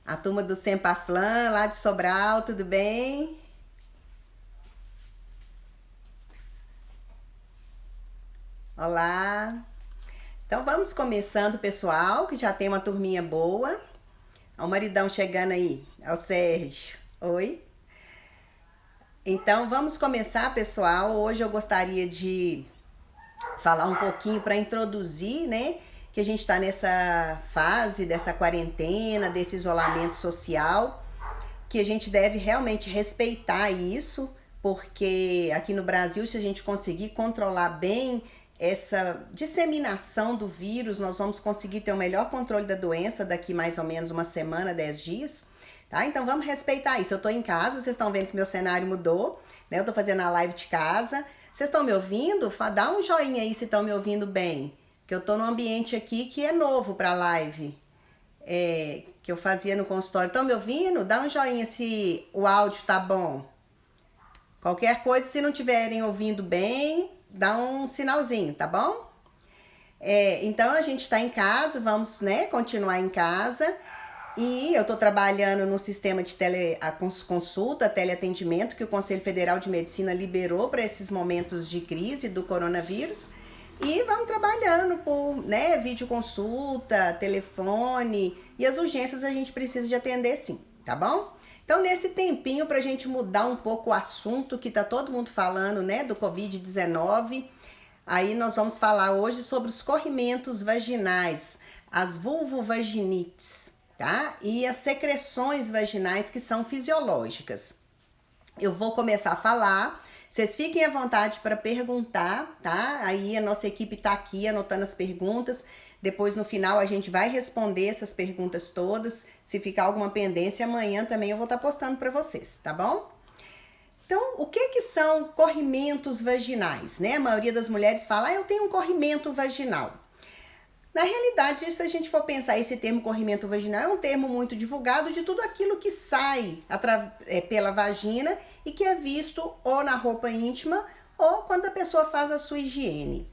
A turma do Sempaflan, lá de Sobral, tudo bem? Olá. Então vamos começando, pessoal, que já tem uma turminha boa. Ó, o maridão chegando aí, é o Sérgio. Oi. Então vamos começar, pessoal. Hoje eu gostaria de falar um pouquinho para introduzir, né? Que a gente está nessa fase dessa quarentena, desse isolamento social, que a gente deve realmente respeitar isso, porque aqui no Brasil, se a gente conseguir controlar bem essa disseminação do vírus, nós vamos conseguir ter o melhor controle da doença daqui mais ou menos uma semana, 10 dias, tá? Então vamos respeitar isso. Eu tô em casa, vocês estão vendo que meu cenário mudou, né? Eu tô fazendo a live de casa. Vocês estão me ouvindo? Dá um joinha aí se estão me ouvindo bem, que eu tô num ambiente aqui que é novo para live. Que eu fazia no consultório. Estão me ouvindo? Dá um joinha se o áudio tá bom. Qualquer coisa, se não estiverem ouvindo bem, dá um sinalzinho, tá bom? Então a gente está em casa, vamos, né, continuar em casa. E eu estou trabalhando no sistema de consulta, teleatendimento, que o Conselho Federal de Medicina liberou para esses momentos de crise do coronavírus. E vamos trabalhando por, né, videoconsulta, telefone, e as urgências a gente precisa de atender sim, tá bom? Então, nesse tempinho, pra gente mudar um pouco o assunto que tá todo mundo falando, né, do Covid-19, aí nós vamos falar hoje sobre os corrimentos vaginais, as vulvovaginites, tá? E as secreções vaginais que são fisiológicas. Eu vou começar a falar. Vocês fiquem à vontade para perguntar, tá? Aí a nossa equipe tá aqui anotando as perguntas. Depois, no final, a gente vai responder essas perguntas todas. Se ficar alguma pendência, amanhã também eu vou estar postando para vocês, tá bom? Então, o que são corrimentos vaginais, né? A maioria das mulheres fala, eu tenho um corrimento vaginal. Na realidade, se a gente for pensar, esse termo corrimento vaginal é um termo muito divulgado de tudo aquilo que sai pela vagina e que é visto ou na roupa íntima ou quando a pessoa faz a sua higiene.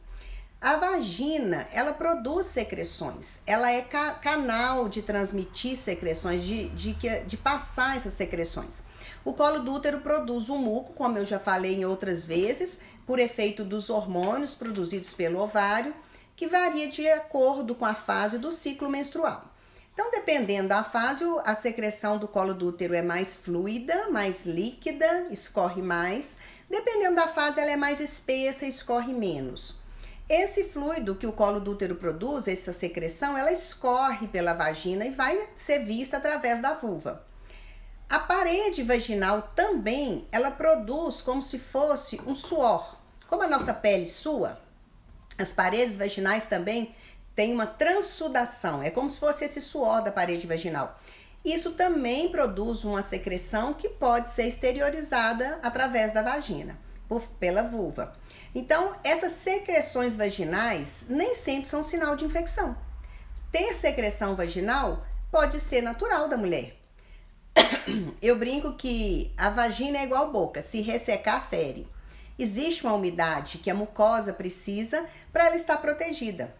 A vagina, ela produz secreções, ela é canal de transmitir secreções, de passar essas secreções. O colo do útero produz o muco, como eu já falei em outras vezes, por efeito dos hormônios produzidos pelo ovário, que varia de acordo com a fase do ciclo menstrual. Então, dependendo da fase, a secreção do colo do útero é mais fluida, mais líquida, escorre mais. Dependendo da fase, ela é mais espessa, escorre menos. Esse fluido que o colo do útero produz, essa secreção, ela escorre pela vagina e vai ser vista através da vulva. A parede vaginal também, ela produz como se fosse um suor. Como a nossa pele sua, as paredes vaginais também têm uma transsudação, é como se fosse esse suor da parede vaginal. Isso também produz uma secreção que pode ser exteriorizada através da vagina, pela vulva. Então, essas secreções vaginais nem sempre são sinal de infecção. Ter secreção vaginal pode ser natural da mulher. Eu brinco que a vagina é igual boca, se ressecar, fere. Existe uma umidade que a mucosa precisa para ela estar protegida.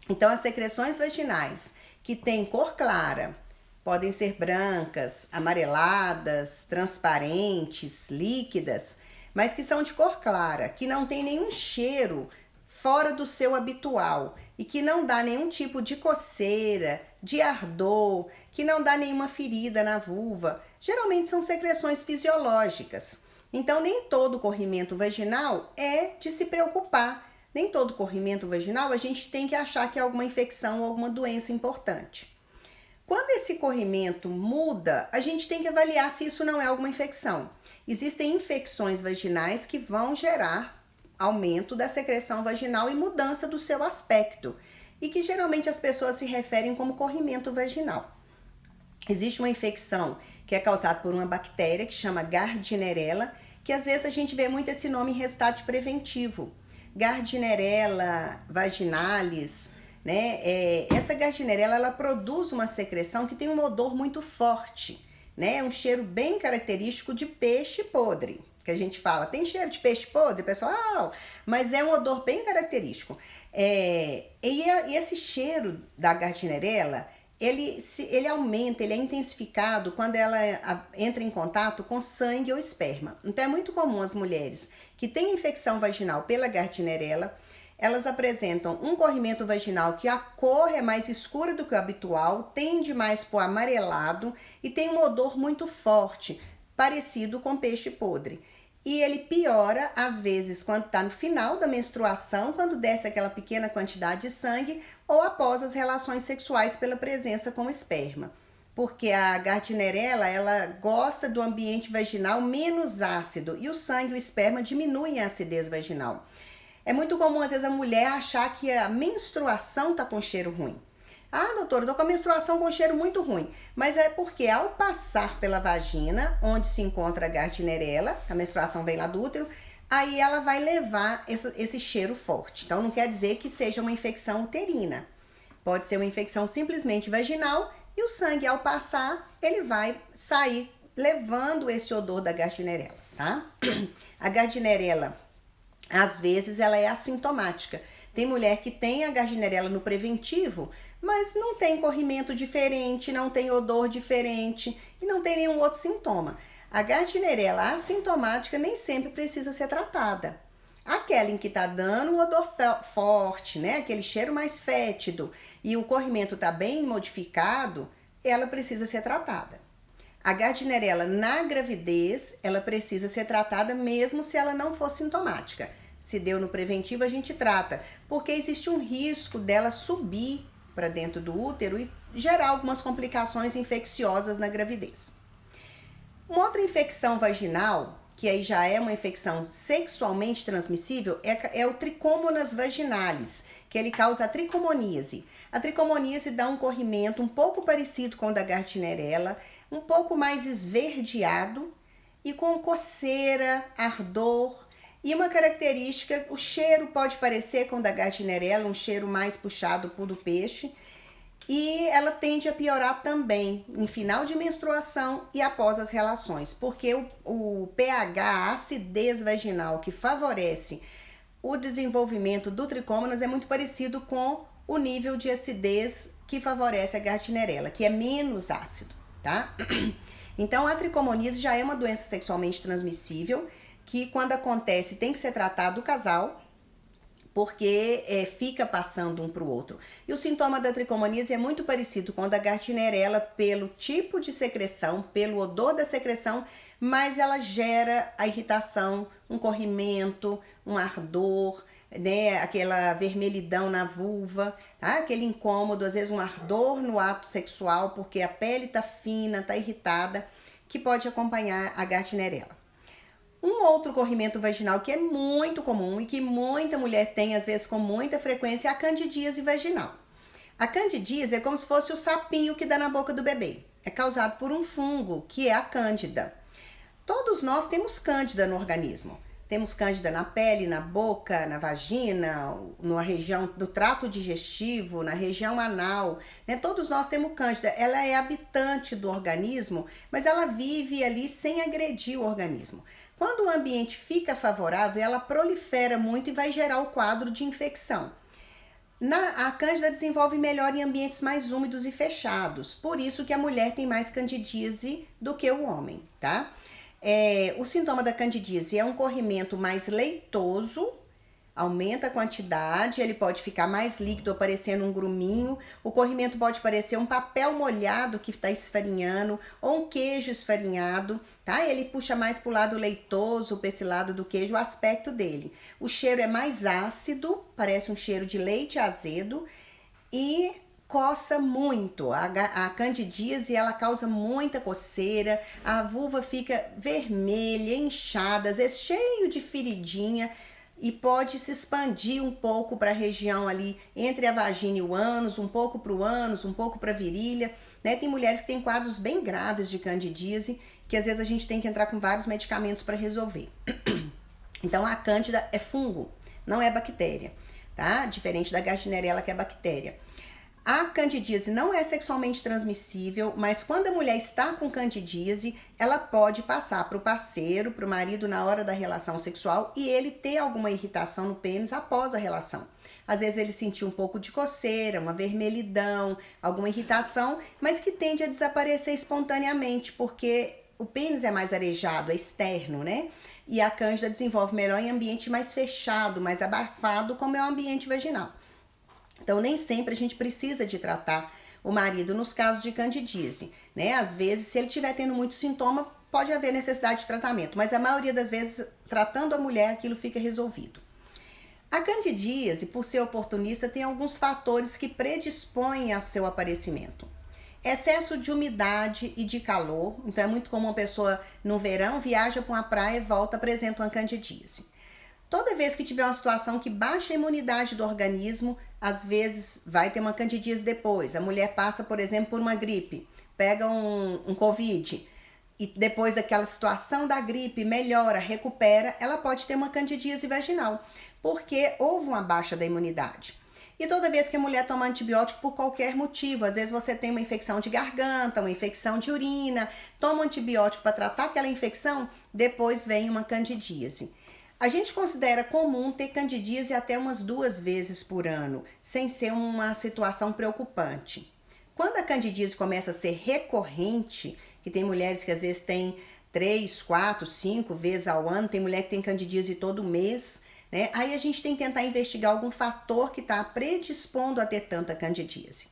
Então, as secreções vaginais que têm cor clara, podem ser brancas, amareladas, transparentes, líquidas, mas que são de cor clara, que não tem nenhum cheiro fora do seu habitual e que não dá nenhum tipo de coceira, de ardor, que não dá nenhuma ferida na vulva, geralmente são secreções fisiológicas. Então, nem todo corrimento vaginal é de se preocupar. Nem todo corrimento vaginal a gente tem que achar que é alguma infecção ou alguma doença importante. Quando esse corrimento muda, a gente tem que avaliar se isso não é alguma infecção. Existem infecções vaginais que vão gerar aumento da secreção vaginal e mudança do seu aspecto, e que geralmente as pessoas se referem como corrimento vaginal. Existe uma infecção que é causada por uma bactéria que chama Gardnerella, que às vezes a gente vê muito esse nome em resgate preventivo. Gardnerella vaginalis, né? Essa Gardnerella, ela produz uma secreção que tem um odor muito forte, né? Um cheiro bem característico de peixe podre, que a gente fala, tem cheiro de peixe podre, pessoal? Mas é um odor bem característico. E esse cheiro da Gardnerella, ele aumenta, ele é intensificado quando ela entra em contato com sangue ou esperma. Então é muito comum as mulheres que têm infecção vaginal pela Gardnerella, elas apresentam um corrimento vaginal que a cor é mais escura do que o habitual, tende mais para o amarelado e tem um odor muito forte, parecido com peixe podre. E ele piora, às vezes, quando está no final da menstruação, quando desce aquela pequena quantidade de sangue, ou após as relações sexuais pela presença com esperma. Porque a Gardnerella, ela gosta do ambiente vaginal menos ácido, e o sangue e o esperma diminuem a acidez vaginal. É muito comum, às vezes, a mulher achar que a menstruação está com cheiro ruim. Ah, doutora, eu tô com a menstruação com cheiro muito ruim. Mas é porque ao passar pela vagina, onde se encontra a Gardnerella, a menstruação vem lá do útero, aí ela vai levar esse cheiro forte. Então não quer dizer que seja uma infecção uterina. Pode ser uma infecção simplesmente vaginal e o sangue ao passar, ele vai sair levando esse odor da Gardnerella, tá? A Gardnerella, às vezes, ela é assintomática. Tem mulher que tem a Gardnerella no preventivo, mas não tem corrimento diferente, não tem odor diferente e não tem nenhum outro sintoma. A Gardnerella assintomática nem sempre precisa ser tratada. Aquela em que tá dando o odor forte, né, aquele cheiro mais fétido e o corrimento tá bem modificado, ela precisa ser tratada. A Gardnerella na gravidez, ela precisa ser tratada mesmo se ela não for sintomática. Se deu no preventivo, a gente trata, porque existe um risco dela subir para dentro do útero e gerar algumas complicações infecciosas na gravidez. Uma outra infecção vaginal, que aí já é uma infecção sexualmente transmissível, é o Trichomonas vaginalis, que ele causa a tricomoníase. A tricomoníase dá um corrimento um pouco parecido com o da Gardnerella, um pouco mais esverdeado e com coceira, ardor. E uma característica, o cheiro pode parecer com o da Gardnerella, um cheiro mais puxado por do peixe. E ela tende a piorar também em final de menstruação e após as relações, porque o pH, a acidez vaginal que favorece o desenvolvimento do Trichomonas é muito parecido com o nível de acidez que favorece a Gardnerella, que é menos ácido, tá? Então a tricomoníase já é uma doença sexualmente transmissível, que quando acontece tem que ser tratado o casal, porque fica passando um para o outro. E o sintoma da tricomoníase é muito parecido com o da Gardnerella pelo tipo de secreção, pelo odor da secreção, mas ela gera a irritação, um corrimento, um ardor, né, aquela vermelhidão na vulva, tá? Aquele incômodo, às vezes um ardor no ato sexual, porque a pele tá fina, tá irritada, que pode acompanhar a Gardnerella. Um outro corrimento vaginal que é muito comum e que muita mulher tem, às vezes com muita frequência, é a candidíase vaginal. A candidíase é como se fosse o sapinho que dá na boca do bebê. É causado por um fungo, que é a cândida. Todos nós temos cândida no organismo. Temos cândida na pele, na boca, na vagina, na região do trato digestivo, na região anal, né? Todos nós temos cândida. Ela é habitante do organismo, mas ela vive ali sem agredir o organismo. Quando o ambiente fica favorável, ela prolifera muito e vai gerar o quadro de infecção. A cândida desenvolve melhor em ambientes mais úmidos e fechados, por isso que a mulher tem mais candidíase do que o homem, tá? O sintoma da candidíase é um corrimento mais leitoso, aumenta a quantidade, ele pode ficar mais líquido, aparecendo um gruminho. O corrimento pode parecer um papel molhado que está esfarinhando ou um queijo esfarinhado, tá? Ele puxa mais para o lado leitoso, para esse lado do queijo, o aspecto dele. O cheiro é mais ácido, parece um cheiro de leite azedo e coça muito. A candidíase, ela causa muita coceira, a vulva fica vermelha, inchada, às vezes cheio de feridinha, e pode se expandir um pouco para a região ali entre a vagina e o ânus, um pouco para o ânus, um pouco para a virilha, né? Tem mulheres que têm quadros bem graves de candidíase, que às vezes a gente tem que entrar com vários medicamentos para resolver. Então a cândida é fungo, não é bactéria, tá? Diferente da Gardnerella, que é bactéria. A candidíase não é sexualmente transmissível, mas quando a mulher está com candidíase, ela pode passar para o parceiro, para o marido na hora da relação sexual e ele ter alguma irritação no pênis após a relação. às vezes ele sentiu um pouco de coceira, uma vermelhidão, alguma irritação, mas que tende a desaparecer espontaneamente, porque o pênis é mais arejado, é externo, né? E a cândida desenvolve melhor em ambiente mais fechado, mais abafado, como é o ambiente vaginal. Então, nem sempre a gente precisa de tratar o marido nos casos de candidíase, né? Às vezes, se ele estiver tendo muito sintoma, pode haver necessidade de tratamento, mas a maioria das vezes, tratando a mulher, aquilo fica resolvido. A candidíase, por ser oportunista, tem alguns fatores que predispõem ao seu aparecimento. Excesso de umidade e de calor, então é muito comum a pessoa no verão viaja para uma praia e volta apresenta uma candidíase. Toda vez que tiver uma situação que baixa a imunidade do organismo, às vezes vai ter uma candidíase depois. A mulher passa, por exemplo, por uma gripe, pega um Covid e depois daquela situação da gripe melhora, recupera, ela pode ter uma candidíase vaginal, porque houve uma baixa da imunidade. E toda vez que a mulher toma antibiótico por qualquer motivo, às vezes você tem uma infecção de garganta, uma infecção de urina, toma um antibiótico para tratar aquela infecção, depois vem uma candidíase. A gente considera comum ter candidíase até umas 2 vezes por ano, sem ser uma situação preocupante. Quando a candidíase começa a ser recorrente, que tem mulheres que às vezes têm 3, 4, 5 vezes ao ano, tem mulher que tem candidíase todo mês, né? Aí a gente tem que tentar investigar algum fator que está predispondo a ter tanta candidíase.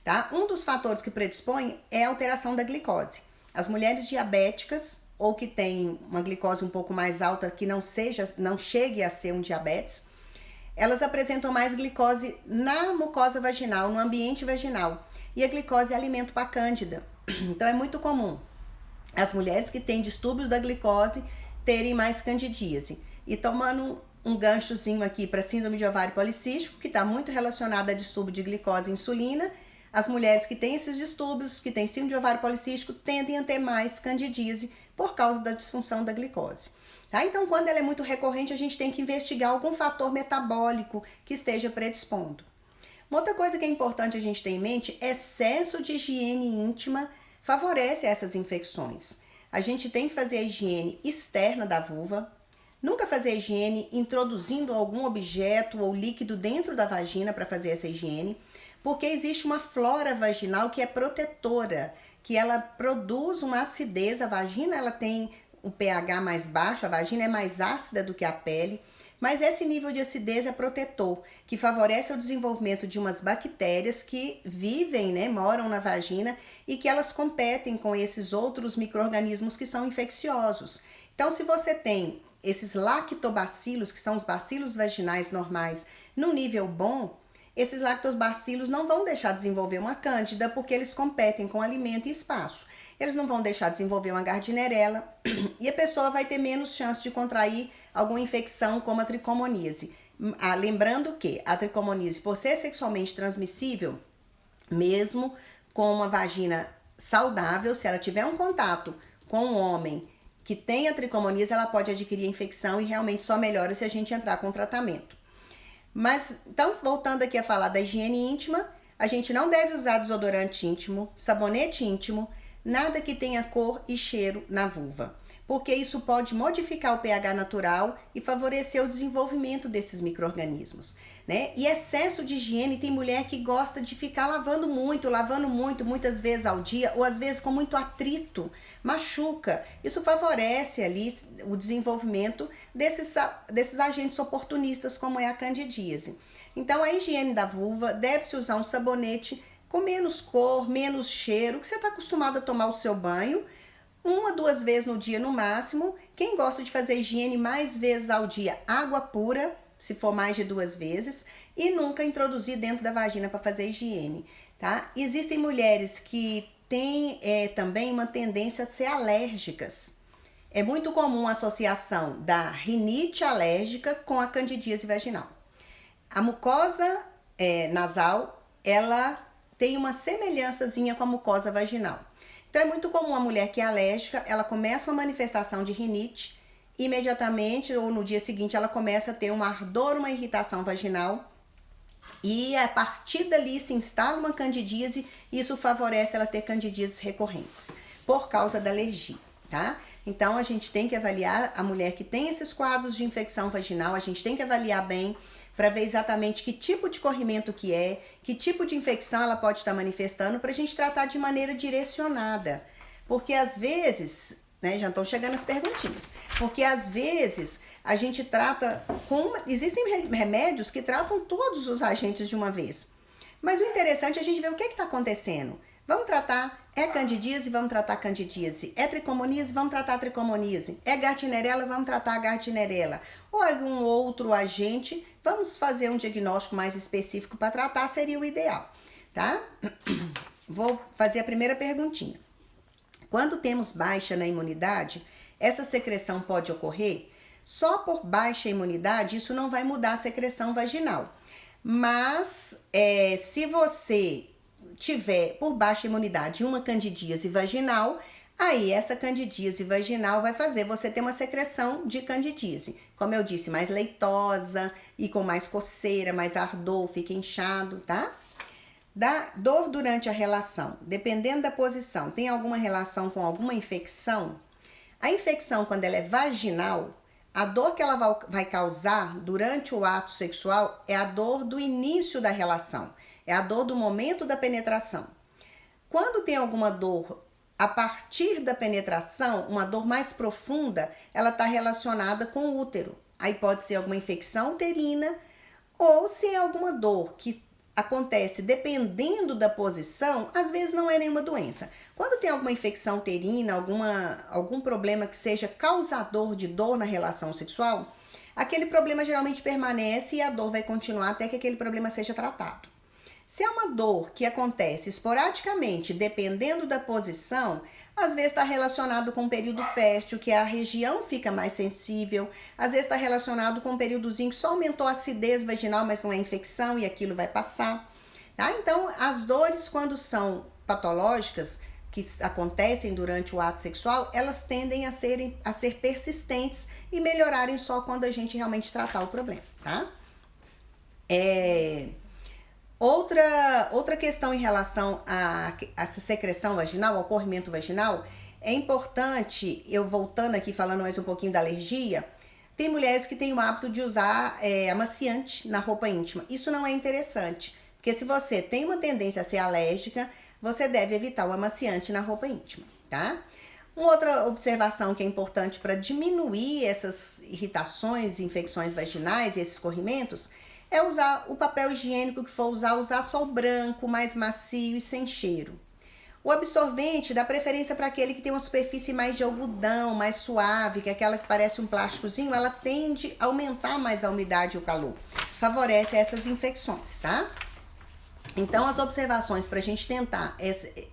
Tá? Um dos fatores que predispõe é a alteração da glicose. As mulheres diabéticas ou que têm uma glicose um pouco mais alta, que não chegue a ser um diabetes, elas apresentam mais glicose na mucosa vaginal, no ambiente vaginal. E a glicose é alimento para a cândida. Então é muito comum as mulheres que têm distúrbios da glicose terem mais candidíase. E tomando um ganchozinho aqui para síndrome de ovário policístico, que está muito relacionada a distúrbio de glicose e insulina, as mulheres que têm esses distúrbios, que têm síndrome de ovário policístico, tendem a ter mais candidíase por causa da disfunção da glicose. Tá? Então, quando ela é muito recorrente, a gente tem que investigar algum fator metabólico que esteja predispondo. Uma outra coisa que é importante a gente ter em mente, excesso de higiene íntima favorece essas infecções. A gente tem que fazer a higiene externa da vulva, nunca fazer a higiene introduzindo algum objeto ou líquido dentro da vagina para fazer essa higiene, porque existe uma flora vaginal que é protetora, que ela produz uma acidez. A vagina ela tem o pH mais baixo, a vagina é mais ácida do que a pele, mas esse nível de acidez é protetor, que favorece o desenvolvimento de umas bactérias que vivem, né, moram na vagina e que elas competem com esses outros micro-organismos que são infecciosos. Então, se você tem esses lactobacilos, que são os bacilos vaginais normais, no nível bom, esses lactobacilos não vão deixar desenvolver uma cândida porque eles competem com alimento e espaço. Eles não vão deixar desenvolver uma gardnerella e a pessoa vai ter menos chance de contrair alguma infecção como a tricomoníase. Lembrando que a tricomoníase, por ser sexualmente transmissível, mesmo com uma vagina saudável, se ela tiver um contato com um homem que tem a tricomoníase, ela pode adquirir a infecção e realmente só melhora se a gente entrar com tratamento. Mas, então, voltando aqui a falar da higiene íntima, a gente não deve usar desodorante íntimo, sabonete íntimo, nada que tenha cor e cheiro na vulva, porque isso pode modificar o pH natural e favorecer o desenvolvimento desses micro-organismos, né? E excesso de higiene, tem mulher que gosta de ficar lavando muito, muitas vezes ao dia, ou às vezes com muito atrito, machuca. Isso favorece ali o desenvolvimento desses agentes oportunistas, como é a candidíase. Então, a higiene da vulva, deve-se usar um sabonete com menos cor, menos cheiro, que você está acostumado a tomar o seu banho, 1 a 2 vezes no dia no máximo. Quem gosta de fazer higiene mais vezes ao dia, água pura, se for mais de 2 vezes, e nunca introduzir dentro da vagina para fazer higiene, tá? Existem mulheres que têm também uma tendência a ser alérgicas. É muito comum a associação da rinite alérgica com a candidíase vaginal. A mucosa nasal, ela tem uma semelhançazinha com a mucosa vaginal. Então é muito comum a mulher que é alérgica, ela começa uma manifestação de rinite, imediatamente ou no dia seguinte ela começa a ter um ardor, uma irritação vaginal, e a partir dali se instala uma candidíase, e isso favorece ela ter candidíases recorrentes, por causa da alergia, tá? Então a gente tem que avaliar a mulher que tem esses quadros de infecção vaginal, a gente tem que avaliar bem para ver exatamente que tipo de corrimento que é, que tipo de infecção ela pode estar manifestando, para a gente tratar de maneira direcionada. Porque às vezes, né, já estão chegando as perguntinhas, porque às vezes a gente trata com... Existem remédios que tratam todos os agentes de uma vez. Mas o interessante é a gente ver o que está acontecendo. Vamos tratar candidíase, vamos tratar candidíase. Tricomoníase, vamos tratar tricomoníase. Gardnerella, vamos tratar Gardnerella. Ou algum outro agente, vamos fazer um diagnóstico mais específico para tratar, seria o ideal, tá? Vou fazer a primeira perguntinha. Quando temos baixa na imunidade, essa secreção pode ocorrer? Só por baixa imunidade, isso não vai mudar a secreção vaginal. Mas, se você tiver por baixa imunidade uma candidíase vaginal, aí essa candidíase vaginal vai fazer você ter uma secreção de candidíase. Como eu disse, mais leitosa e com mais coceira, mais ardor, fica inchado, tá? Da dor durante a relação, dependendo da posição, tem alguma relação com alguma infecção? A infecção, quando ela é vaginal, a dor que ela vai causar durante o ato sexual é a dor do início da relação, é a dor do momento da penetração. Quando tem alguma dor a partir da penetração, uma dor mais profunda, ela está relacionada com o útero. Aí pode ser alguma infecção uterina ou se é alguma dor que acontece dependendo da posição, às vezes não é nenhuma doença. Quando tem alguma infecção uterina, algum problema que seja causador de dor na relação sexual, aquele problema geralmente permanece e a dor vai continuar até que aquele problema seja tratado. Se é uma dor que acontece esporadicamente, dependendo da posição, às vezes está relacionado com o período fértil, que a região fica mais sensível, às vezes está relacionado com um períodozinho que só aumentou a acidez vaginal, mas não é infecção e aquilo vai passar, tá? Então, as dores, quando são patológicas, que acontecem durante o ato sexual, elas tendem a ser persistentes e melhorarem só quando a gente realmente tratar o problema, tá? Outra questão em relação a essa secreção vaginal, ao corrimento vaginal, é importante, eu voltando aqui falando mais um pouquinho da alergia, tem mulheres que têm o hábito de usar amaciante na roupa íntima. Isso não é interessante, porque se você tem uma tendência a ser alérgica, você deve evitar o amaciante na roupa íntima, tá? Uma outra observação que é importante para diminuir essas irritações, infecções vaginais e esses corrimentos, é usar o papel higiênico que for usar só o branco, mais macio e sem cheiro. O absorvente dá preferência para aquele que tem uma superfície mais de algodão, mais suave, que é aquela que parece um plásticozinho, ela tende a aumentar mais a umidade e o calor. Favorece essas infecções, tá? Então, as observações para a gente tentar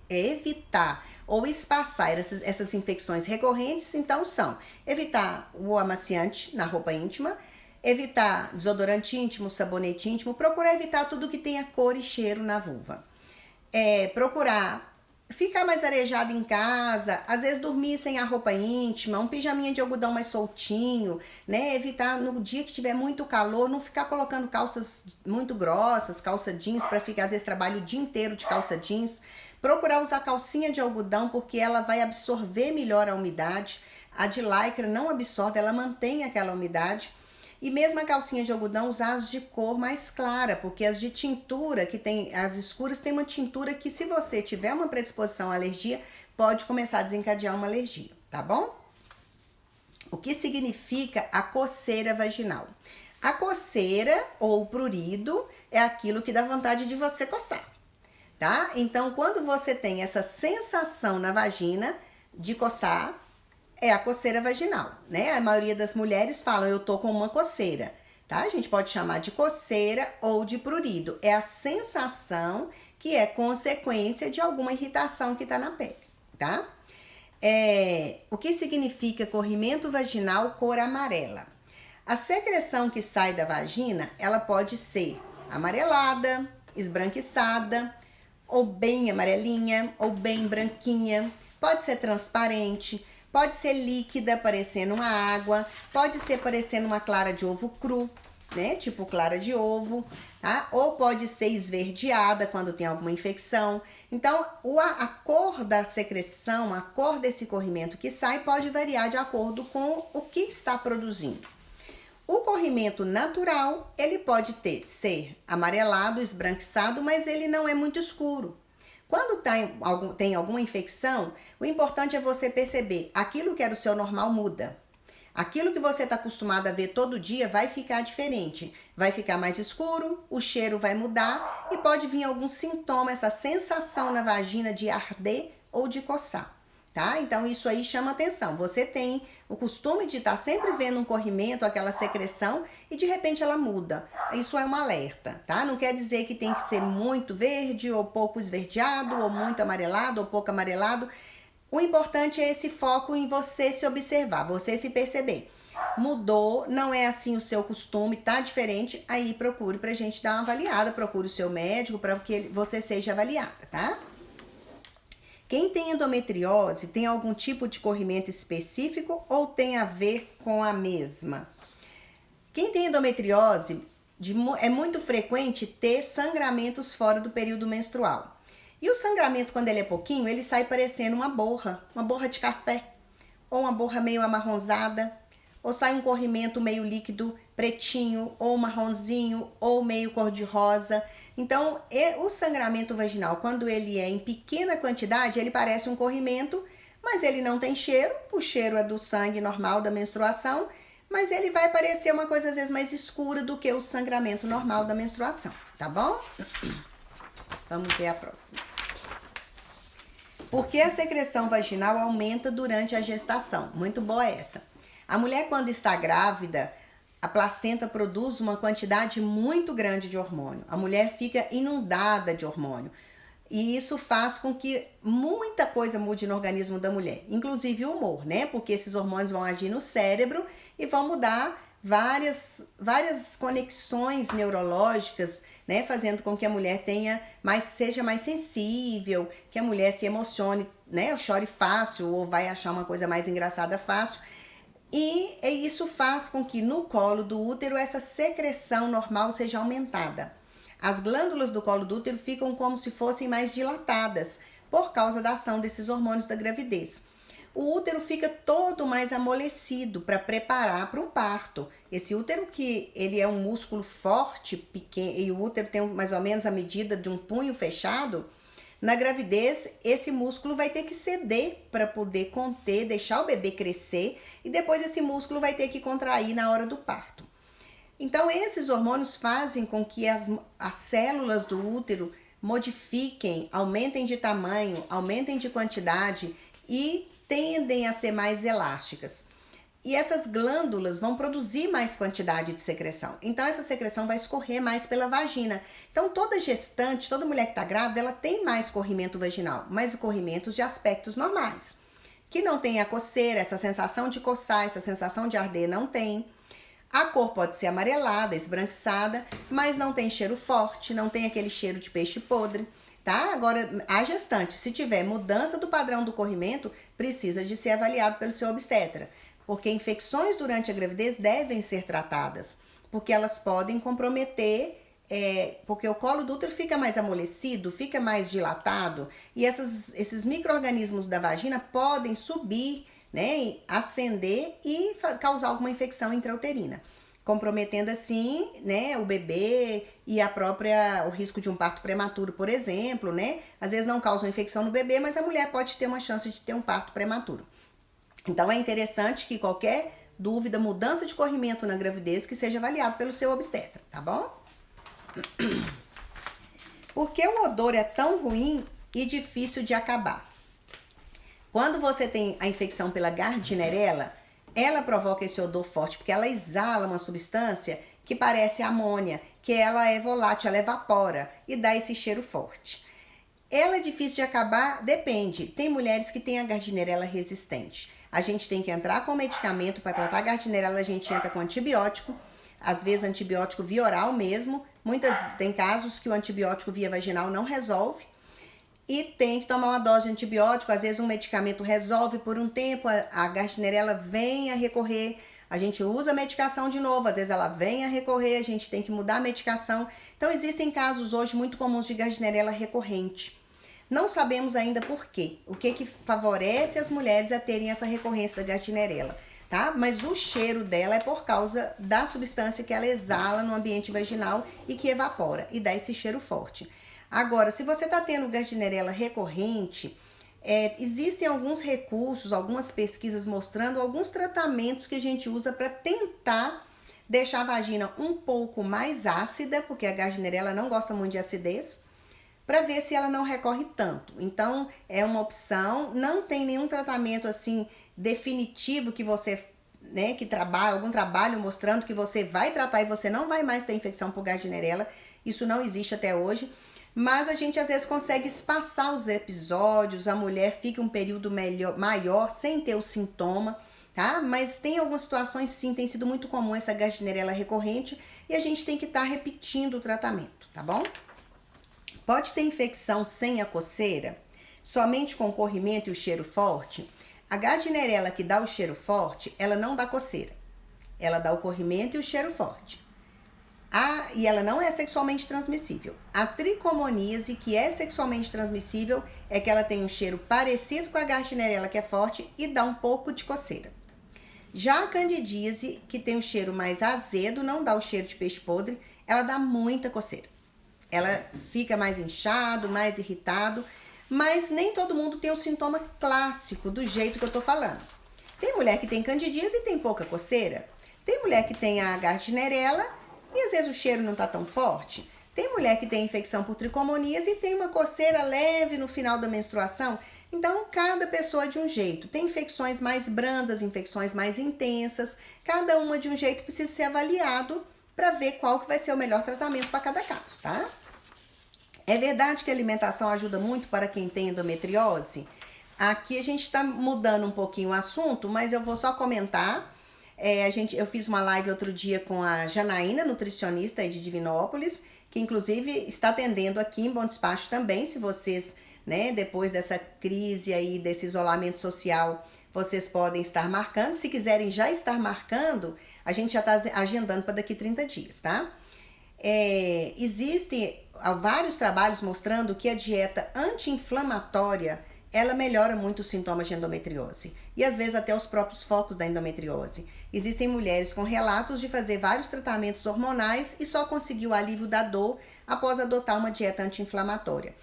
evitar ou espaçar essas infecções recorrentes, então, são evitar o amaciante na roupa íntima, evitar desodorante íntimo, sabonete íntimo, procurar evitar tudo que tenha cor e cheiro na vulva. Procurar ficar mais arejado em casa, às vezes dormir sem a roupa íntima, um pijaminha de algodão mais soltinho, né? Evitar no dia que tiver muito calor, não ficar colocando calças muito grossas, calça jeans, para ficar às vezes trabalho o dia inteiro de calça jeans. Procurar usar calcinha de algodão, porque ela vai absorver melhor a umidade. A de lycra não absorve, ela mantém aquela umidade. E mesmo a calcinha de algodão, usar as de cor mais clara, porque as de tintura, que tem as escuras, tem uma tintura que, se você tiver uma predisposição à alergia, pode começar a desencadear uma alergia, tá bom? O que significa a coceira vaginal? A coceira ou prurido é aquilo que dá vontade de você coçar, tá? Então, quando você tem essa sensação na vagina de coçar, é a coceira vaginal, né? A maioria das mulheres falam, eu tô com uma coceira, tá? A gente pode chamar de coceira ou de prurido. É a sensação que é consequência de alguma irritação que tá na pele, tá? O que significa corrimento vaginal cor amarela? A secreção que sai da vagina, ela pode ser amarelada, esbranquiçada, ou bem amarelinha, ou bem branquinha, pode ser transparente, pode ser líquida, parecendo uma água, pode ser parecendo uma clara de ovo cru, né? Tipo clara de ovo, tá? Ou pode ser esverdeada quando tem alguma infecção. Então, a cor da secreção, a cor desse corrimento que sai pode variar de acordo com o que está produzindo. O corrimento natural, ele pode ser amarelado, esbranquiçado, mas ele não é muito escuro. Quando tem alguma infecção, o importante é você perceber, aquilo que era o seu normal muda. Aquilo que você está acostumado a ver todo dia vai ficar diferente. Vai ficar mais escuro, o cheiro vai mudar e pode vir algum sintoma, essa sensação na vagina de arder ou de coçar. Tá? Então isso aí chama atenção. Você tem o costume de estar sempre vendo um corrimento, aquela secreção, e de repente ela muda. Isso é um alerta, tá? Não quer dizer que tem que ser muito verde ou pouco esverdeado, ou muito amarelado ou pouco amarelado. O importante é esse foco em você se observar, você se perceber. Mudou, não é assim o seu costume, tá diferente, aí procure pra gente dar uma avaliada, procure o seu médico para que você seja avaliada, tá? Quem tem endometriose tem algum tipo de corrimento específico ou tem a ver com a mesma? Quem tem endometriose, é muito frequente ter sangramentos fora do período menstrual. E o sangramento, quando ele é pouquinho, ele sai parecendo uma borra de café, ou uma borra meio amarronzada, ou sai um corrimento meio líquido, pretinho, ou marronzinho, ou meio cor-de-rosa. Então, o sangramento vaginal, quando ele é em pequena quantidade, ele parece um corrimento, mas ele não tem cheiro. O cheiro é do sangue normal da menstruação, mas ele vai parecer uma coisa às vezes mais escura do que o sangramento normal da menstruação, tá bom? Vamos ver a próxima. Por que a secreção vaginal aumenta durante a gestação? Muito boa essa. A mulher, quando está grávida, a placenta produz uma quantidade muito grande de hormônio. A mulher fica inundada de hormônio. E isso faz com que muita coisa mude no organismo da mulher, inclusive o humor, né? Porque esses hormônios vão agir no cérebro e vão mudar várias conexões neurológicas, né? Fazendo com que a mulher seja mais sensível, que a mulher se emocione, né? Ou chore fácil, ou vai achar uma coisa mais engraçada fácil. E isso faz com que no colo do útero essa secreção normal seja aumentada. As glândulas do colo do útero ficam como se fossem mais dilatadas por causa da ação desses hormônios da gravidez. O útero fica todo mais amolecido para preparar para um parto. Esse útero que ele é um músculo forte, pequeno, e o útero tem mais ou menos a medida de um punho fechado. Na gravidez, esse músculo vai ter que ceder para poder conter, deixar o bebê crescer, e depois esse músculo vai ter que contrair na hora do parto. Então, esses hormônios fazem com que as células do útero modifiquem, aumentem de tamanho, aumentem de quantidade e tendem a ser mais elásticas. E essas glândulas vão produzir mais quantidade de secreção. Então, essa secreção vai escorrer mais pela vagina. Então, toda gestante, toda mulher que está grávida, ela tem mais corrimento vaginal, mas corrimentos de aspectos normais. Que não tem a coceira, essa sensação de coçar, essa sensação de arder, não tem. A cor pode ser amarelada, esbranquiçada, mas não tem cheiro forte, não tem aquele cheiro de peixe podre, tá? Agora, a gestante, se tiver mudança do padrão do corrimento, precisa de ser avaliado pelo seu obstetra. Porque infecções durante a gravidez devem ser tratadas, porque elas podem comprometer, porque o colo do útero fica mais amolecido, fica mais dilatado, e esses micro-organismos da vagina podem subir, né, ascender e causar alguma infecção intrauterina, comprometendo assim, né, o bebê e o risco de um parto prematuro, por exemplo, né? Às vezes não causa uma infecção no bebê, mas a mulher pode ter uma chance de ter um parto prematuro. Então, é interessante que qualquer dúvida, mudança de corrimento na gravidez, que seja avaliado pelo seu obstetra, tá bom? Por que o odor é tão ruim e difícil de acabar? Quando você tem a infecção pela Gardnerella, ela provoca esse odor forte, porque ela exala uma substância que parece amônia, que ela é volátil, ela evapora e dá esse cheiro forte. Ela é difícil de acabar? Depende. Tem mulheres que têm a Gardnerella resistente. A gente tem que entrar com medicamento para tratar a Gardnerella, a gente entra com antibiótico, às vezes antibiótico via oral mesmo. Tem casos que o antibiótico via vaginal não resolve. E tem que tomar uma dose de antibiótico, às vezes um medicamento resolve por um tempo, a Gardnerella vem a recorrer, a gente usa a medicação de novo, às vezes ela vem a recorrer, a gente tem que mudar a medicação. Então existem casos hoje muito comuns de Gardnerella recorrente. Não sabemos ainda por quê, o que favorece as mulheres a terem essa recorrência da Gardnerella. tá? Mas o cheiro dela é por causa da substância que ela exala no ambiente vaginal e que evapora e dá esse cheiro forte. Agora, se você tá tendo gardnerella recorrente, existem alguns recursos, algumas pesquisas mostrando alguns tratamentos que a gente usa para tentar deixar a vagina um pouco mais ácida, porque a gardnerella não gosta muito de acidez, para ver se ela não recorre tanto. Então, é uma opção, não tem nenhum tratamento assim definitivo que você, né, que trabalha, algum trabalho mostrando que você vai tratar e você não vai mais ter infecção por gardnerella. Isso não existe até hoje. Mas a gente às vezes consegue espaçar os episódios, a mulher fica um período maior sem ter o sintoma, tá? Mas tem algumas situações sim, tem sido muito comum essa gardnerella recorrente e a gente tem que estar repetindo o tratamento, tá bom? Pode ter infecção sem a coceira, somente com o corrimento e o cheiro forte. A gardnerella que dá o cheiro forte, ela não dá coceira, ela dá o corrimento e o cheiro forte. E ela não é sexualmente transmissível. A tricomoníase, que é sexualmente transmissível, é que ela tem um cheiro parecido com a gardnerella, que é forte, e dá um pouco de coceira. Já a candidíase, que tem um cheiro mais azedo, não dá o cheiro de peixe podre, ela dá muita coceira. Ela fica mais inchado, mais irritado, mas nem todo mundo tem o sintoma clássico do jeito que eu tô falando. Tem mulher que tem candidíase e tem pouca coceira. Tem mulher que tem a gardnerella e às vezes o cheiro não tá tão forte. Tem mulher que tem infecção por tricomoníase e tem uma coceira leve no final da menstruação. Então, cada pessoa é de um jeito. Tem infecções mais brandas, infecções mais intensas. Cada uma de um jeito precisa ser avaliado para ver qual que vai ser o melhor tratamento para cada caso, tá? É verdade que a alimentação ajuda muito para quem tem endometriose? Aqui a gente está mudando um pouquinho o assunto, mas eu vou só comentar. Eu fiz uma live outro dia com a Janaína, nutricionista aí de Divinópolis, que inclusive está atendendo aqui em Bom Despacho também. Se vocês, né, depois dessa crise aí, desse isolamento social, vocês podem estar marcando. Se quiserem já estar marcando, a gente já está agendando para daqui 30 dias, tá? Existem vários trabalhos mostrando que a dieta anti-inflamatória ela melhora muito os sintomas de endometriose e às vezes até os próprios focos da endometriose. Existem mulheres com relatos de fazer vários tratamentos hormonais e só conseguiu o alívio da dor após adotar uma dieta anti-inflamatória.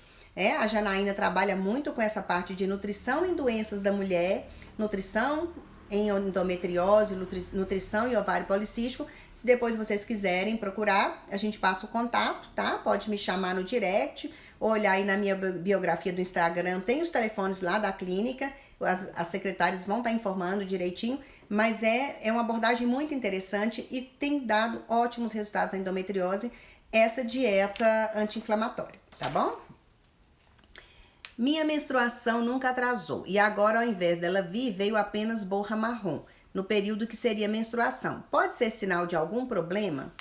A Janaína trabalha muito com essa parte de nutrição em doenças da mulher, nutrição em endometriose, nutrição e ovário policístico. Se depois vocês quiserem procurar, a gente passa o contato, tá? Pode me chamar no direct, ou olhar aí na minha biografia do Instagram, tem os telefones lá da clínica, as secretárias vão estar informando direitinho, mas é uma abordagem muito interessante e tem dado ótimos resultados na endometriose, essa dieta anti-inflamatória, tá bom? Minha menstruação nunca atrasou e agora ao invés dela vir, veio apenas borra marrom, no período que seria menstruação. Pode ser sinal de algum problema?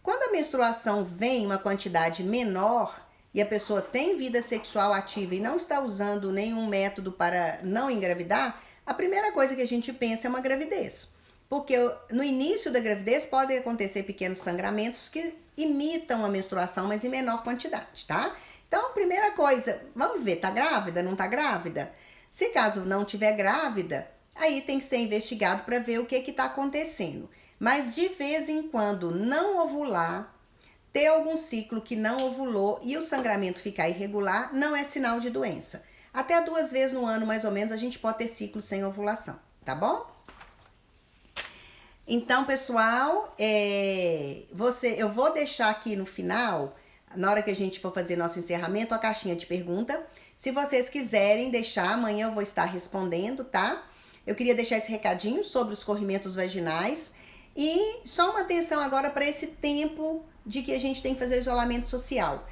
Quando a menstruação vem em uma quantidade menor e a pessoa tem vida sexual ativa e não está usando nenhum método para não engravidar, a primeira coisa que a gente pensa é uma gravidez. Porque no início da gravidez podem acontecer pequenos sangramentos que imitam a menstruação, mas em menor quantidade, tá? Então, primeira coisa, vamos ver, tá grávida, não tá grávida? Se caso não tiver grávida, aí tem que ser investigado para ver o que que tá acontecendo. Mas de vez em quando não ovular, ter algum ciclo que não ovulou e o sangramento ficar irregular, não é sinal de doença. Até 2 vezes no ano, mais ou menos, a gente pode ter ciclo sem ovulação, tá bom? Então, pessoal, eu vou deixar aqui no final, na hora que a gente for fazer nosso encerramento, a caixinha de pergunta. Se vocês quiserem deixar, amanhã eu vou estar respondendo, tá? Eu queria deixar esse recadinho sobre os corrimentos vaginais. E só uma atenção agora para esse tempo de que a gente tem que fazer o isolamento social.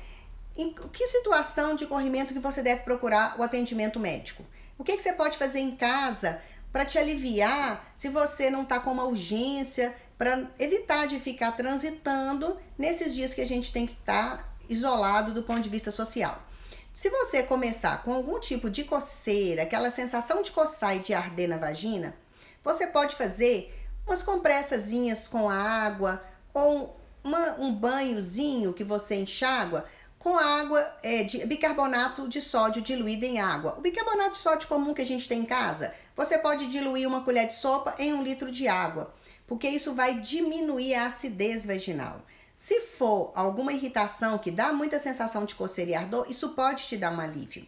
Em que situação de corrimento que você deve procurar o atendimento médico? O que você pode fazer em casa para te aliviar se você não está com uma urgência, para evitar de ficar transitando nesses dias que a gente tem que estar isolado do ponto de vista social. Se você começar com algum tipo de coceira, aquela sensação de coçar e de arder na vagina, você pode fazer umas compressazinhas com água ou um banhozinho que você enxágua com água de bicarbonato de sódio diluído em água. O bicarbonato de sódio comum que a gente tem em casa, Você pode diluir uma colher de sopa em 1 litro de água, porque isso vai diminuir a acidez vaginal. Se for alguma irritação que dá muita sensação de coceira e ardor, isso pode te dar um alívio.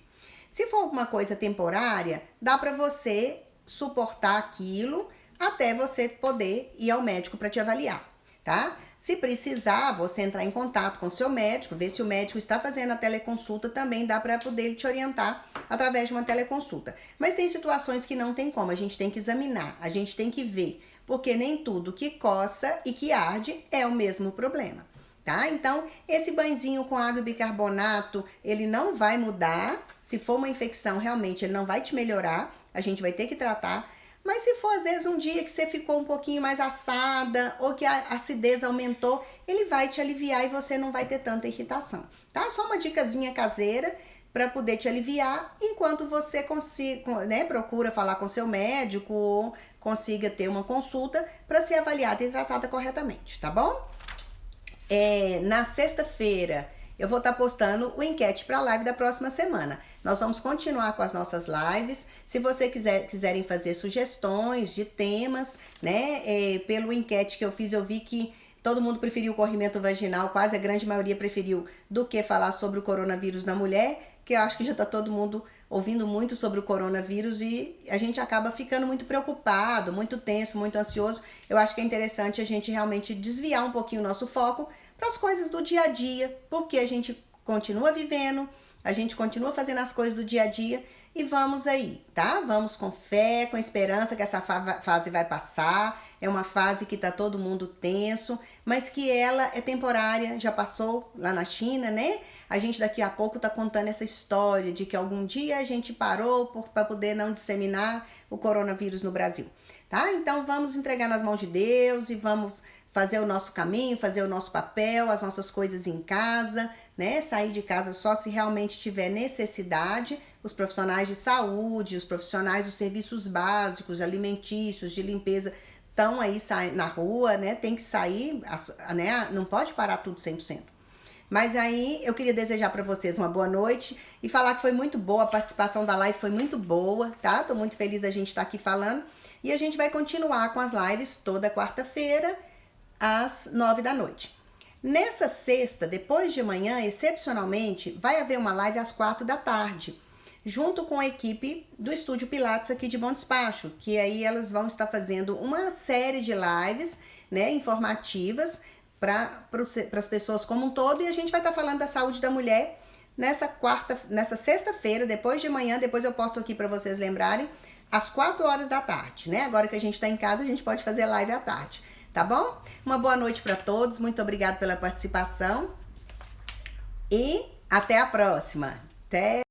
Se for alguma coisa temporária, dá para você suportar aquilo até você poder ir ao médico para te avaliar, tá? Se precisar, você entrar em contato com o seu médico, ver se o médico está fazendo a teleconsulta, também dá para poder te orientar através de uma teleconsulta. Mas tem situações que não tem como, a gente tem que examinar, a gente tem que ver, porque nem tudo que coça e que arde é o mesmo problema, tá? Então, esse banhozinho com água e bicarbonato, ele não vai mudar. Se for uma infecção, realmente, ele não vai te melhorar, a gente vai ter que tratar. Mas se for, às vezes, um dia que você ficou um pouquinho mais assada ou que a acidez aumentou, ele vai te aliviar e você não vai ter tanta irritação, tá? Só uma dicasinha caseira para poder te aliviar enquanto você procura falar com seu médico ou consiga ter uma consulta para ser avaliada e tratada corretamente, tá bom? Na sexta-feira eu vou estar postando o enquete para a live da próxima semana. Nós vamos continuar com as nossas lives. Se vocês quiserem fazer sugestões de temas, né? Pelo enquete que eu fiz, eu vi que todo mundo preferiu o corrimento vaginal, quase a grande maioria preferiu, do que falar sobre o coronavírus na mulher, que eu acho que já está todo mundo ouvindo muito sobre o coronavírus e a gente acaba ficando muito preocupado, muito tenso, muito ansioso. Eu acho que é interessante a gente realmente desviar um pouquinho o nosso foco para as coisas do dia a dia, porque a gente continua vivendo, a gente continua fazendo as coisas do dia a dia e vamos aí, tá? Vamos com fé, com esperança que essa fase vai passar. É uma fase que tá todo mundo tenso, mas que ela é temporária, já passou lá na China, né? A gente daqui a pouco tá contando essa história de que algum dia a gente parou para poder não disseminar o coronavírus no Brasil, tá? Então vamos entregar nas mãos de Deus e vamos fazer o nosso caminho, fazer o nosso papel, as nossas coisas em casa, né? Sair de casa só se realmente tiver necessidade. Os profissionais de saúde, os profissionais dos serviços básicos, alimentícios, de limpeza, estão aí na rua, né? Tem que sair, né? Não pode parar tudo 100%. Mas aí eu queria desejar para vocês uma boa noite e falar que foi muito boa, a participação da live foi muito boa, tá? Tô muito feliz da gente estar aqui falando e a gente vai continuar com as lives toda quarta-feira às 9 da noite. Nessa sexta, depois de amanhã, excepcionalmente, vai haver uma live às 4 da tarde, junto com a equipe do Estúdio Pilates aqui de Bom Despacho, que aí elas vão estar fazendo uma série de lives, né, informativas para as pessoas como um todo, e a gente vai estar falando da saúde da mulher nessa sexta-feira, depois de amanhã, depois eu posto aqui para vocês lembrarem, às 4 horas da tarde, né? Agora que a gente está em casa, a gente pode fazer live à tarde. Tá bom? Uma boa noite para todos, muito obrigada pela participação e até a próxima. Até!